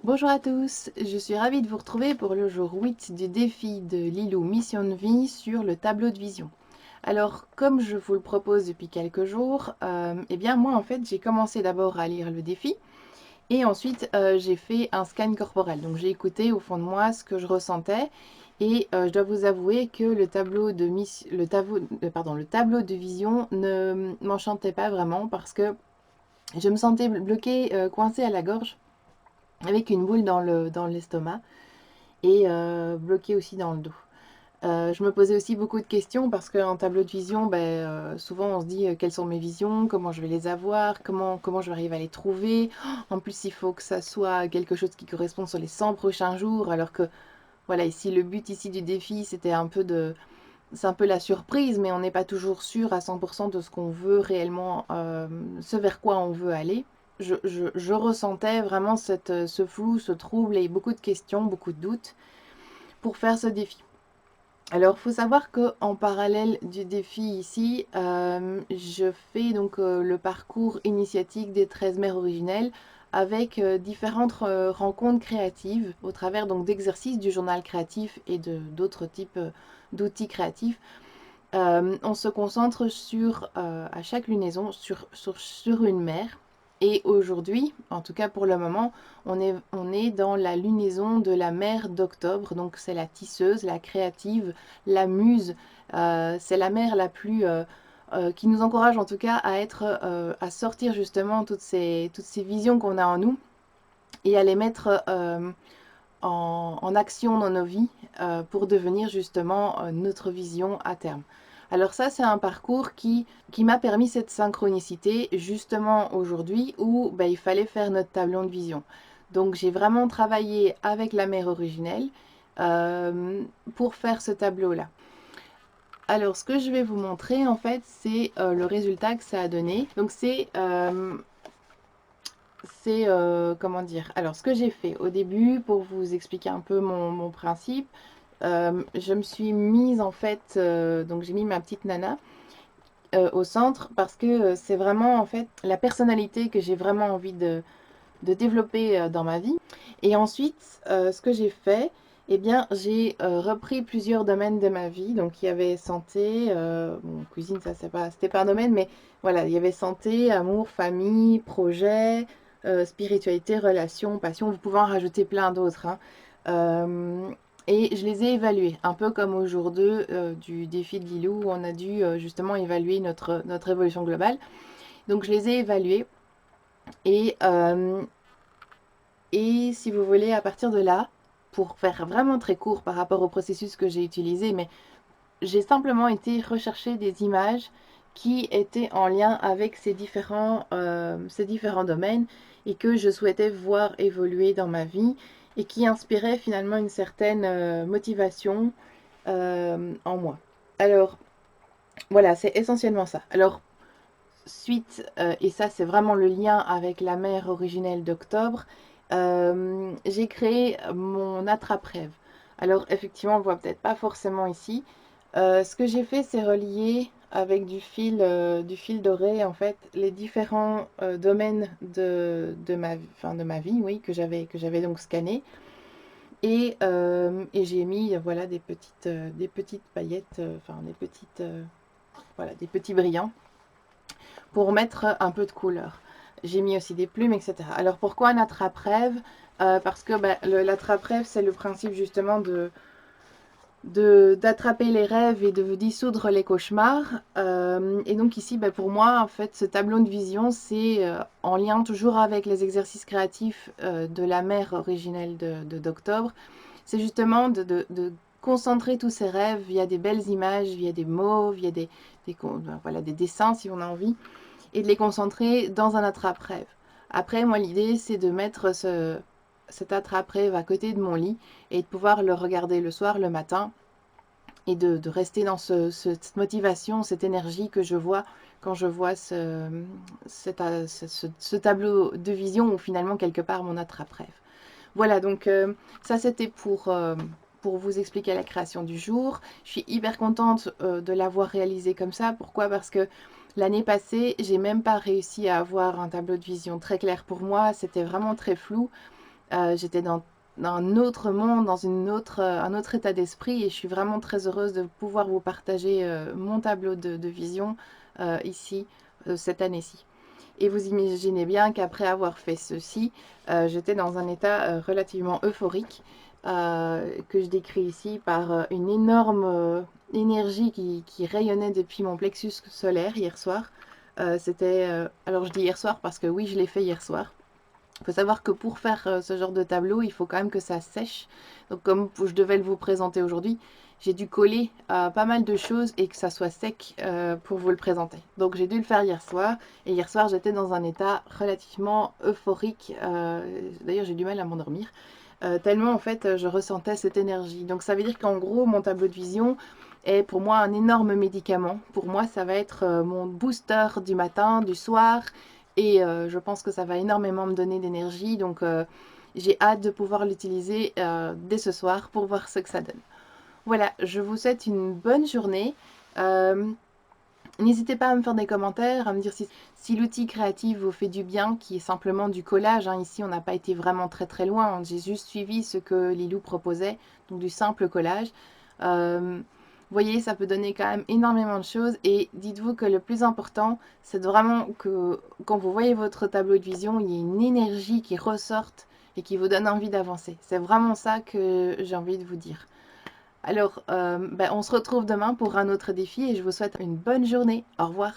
Bonjour à tous, je suis ravie de vous retrouver pour le jour 8 du défi de Lilou Mission de vie sur le tableau de vision. Alors, comme je vous le propose depuis quelques jours, eh bien moi en fait j'ai commencé d'abord à lire le défi et ensuite j'ai fait un scan corporel. Donc j'ai écouté au fond de moi ce que je ressentais et je dois vous avouer que le tableau de vision ne m'enchantait pas vraiment parce que je me sentais bloquée, coincée à la gorge avec une boule dans l'estomac et bloquée aussi dans le dos. Je me posais aussi beaucoup de questions parce qu'en tableau de vision, souvent on se dit quelles sont mes visions, comment je vais les avoir, comment je vais arriver à les trouver. En plus, il faut que ça soit quelque chose qui corresponde sur les 100 prochains jours, alors que voilà, ici le but ici du défi, c'était un peu de... C'est un peu la surprise, mais on n'est pas toujours sûr à 100% de ce qu'on veut réellement, ce vers quoi on veut aller. Je ressentais vraiment ce flou, ce trouble et beaucoup de questions, beaucoup de doutes pour faire ce défi. Alors, il faut savoir qu'en parallèle du défi ici, je fais donc le parcours initiatique des 13 mères originelles avec différentes rencontres créatives au travers donc d'exercices du journal créatif et de d'autres types d'outils créatifs. On se concentre sur, à chaque lunaison, sur une mère. Et aujourd'hui, en tout cas pour le moment, on est dans la lunaison de la mère d'octobre. Donc c'est la tisseuse, la créative, la muse. C'est la mère la plus... qui nous encourage en tout cas à être, à sortir justement toutes ces visions qu'on a en nous et à les mettre en action dans nos vies pour devenir justement notre vision à terme. Alors ça, c'est un parcours qui m'a permis cette synchronicité justement aujourd'hui où il fallait faire notre tableau de vision. Donc j'ai vraiment travaillé avec la mère originelle pour faire ce tableau-là. Alors ce que je vais vous montrer en fait, c'est le résultat que ça a donné. Donc comment dire. Alors ce que j'ai fait au début pour vous expliquer un peu mon principe, je me suis mise en fait, donc j'ai mis ma petite nana au centre parce que c'est vraiment en fait la personnalité que j'ai vraiment envie de développer dans ma vie. Et ensuite, ce que j'ai fait, eh bien, j'ai repris plusieurs domaines de ma vie. Donc, il y avait santé, bon, cuisine, ça, c'était pas un domaine, mais voilà, il y avait santé, amour, famille, projet, spiritualité, relation, passion. Vous pouvez en rajouter plein d'autres, hein. Euh, et je les ai évalués, un peu comme au jour 2 du défi de Lilou, où on a dû justement évaluer notre évolution globale. Donc, je les ai évalués. Et, euh, et si vous voulez, à partir de là, pour faire vraiment très court par rapport au processus que j'ai utilisé, mais j'ai simplement été rechercher des images qui étaient en lien avec ces différents domaines et que je souhaitais voir évoluer dans ma vie et qui inspiraient finalement une certaine motivation en moi. Alors voilà, c'est essentiellement ça. Alors suite, et ça c'est vraiment le lien avec la mère originelle d'octobre, j'ai créé mon attrape-rêve. Alors effectivement, on ne voit peut-être pas forcément ici. Ce que j'ai fait, c'est relier avec du fil doré, en fait, les différents domaines de ma vie, oui, que j'avais donc scanné. Et j'ai mis, voilà, des petites paillettes, voilà, des petits brillants pour mettre un peu de couleur. J'ai mis aussi des plumes, etc. Alors pourquoi un attrape-rêve Parce que l'attrape-rêve, c'est le principe justement d'attraper les rêves et de dissoudre les cauchemars. Et donc ici, pour moi, en fait, ce tableau de vision, c'est en lien toujours avec les exercices créatifs de la mère originelle d'octobre. C'est justement de concentrer tous ces rêves via des belles images, via des mots, via voilà, des dessins si on a envie, et de les concentrer dans un attrape-rêve. Après, moi, l'idée, c'est de mettre cet attrape-rêve à côté de mon lit et de pouvoir le regarder le soir, le matin, et de rester dans cette motivation, cette énergie que je vois quand je vois ce tableau de vision où finalement, quelque part, mon attrape-rêve. Voilà, donc ça, c'était pour vous expliquer la création du jour. Je suis hyper contente de l'avoir réalisé comme ça. Pourquoi? Parce que l'année passée, j'ai même pas réussi à avoir un tableau de vision très clair pour moi. C'était vraiment très flou. J'étais dans un autre monde, dans un autre état d'esprit et je suis vraiment très heureuse de pouvoir vous partager mon tableau de vision ici, cette année-ci. Et vous imaginez bien qu'après avoir fait ceci, j'étais dans un état relativement euphorique, que je décris ici par une énorme énergie qui rayonnait depuis mon plexus solaire hier soir. Alors je dis hier soir parce que oui, je l'ai fait hier soir. Il faut savoir que pour faire ce genre de tableau, il faut quand même que ça sèche. Donc comme je devais le vous présenter aujourd'hui, j'ai dû coller pas mal de choses et que ça soit sec pour vous le présenter. Donc j'ai dû le faire hier soir. Et hier soir, j'étais dans un état relativement euphorique. D'ailleurs, j'ai du mal à m'endormir. Tellement en fait je ressentais cette énergie. Donc ça veut dire qu'en gros, mon tableau de vision est pour moi un énorme médicament. Pour moi, ça va être mon booster du matin, du soir, et je pense que ça va énormément me donner d'énergie. Donc j'ai hâte de pouvoir l'utiliser dès ce soir pour voir ce que ça donne. Voilà, je vous souhaite une bonne journée. Euh, N'hésitez pas à me faire des commentaires, à me dire si l'outil créatif vous fait du bien, qui est simplement du collage. Hein. Ici, on n'a pas été vraiment très loin. J'ai juste suivi ce que Lilou proposait, donc du simple collage. Vous voyez, ça peut donner quand même énormément de choses. Et dites-vous que le plus important, c'est vraiment que quand vous voyez votre tableau de vision, il y ait une énergie qui ressorte et qui vous donne envie d'avancer. C'est vraiment ça que j'ai envie de vous dire. Alors, on se retrouve demain pour un autre défi et je vous souhaite une bonne journée. Au revoir.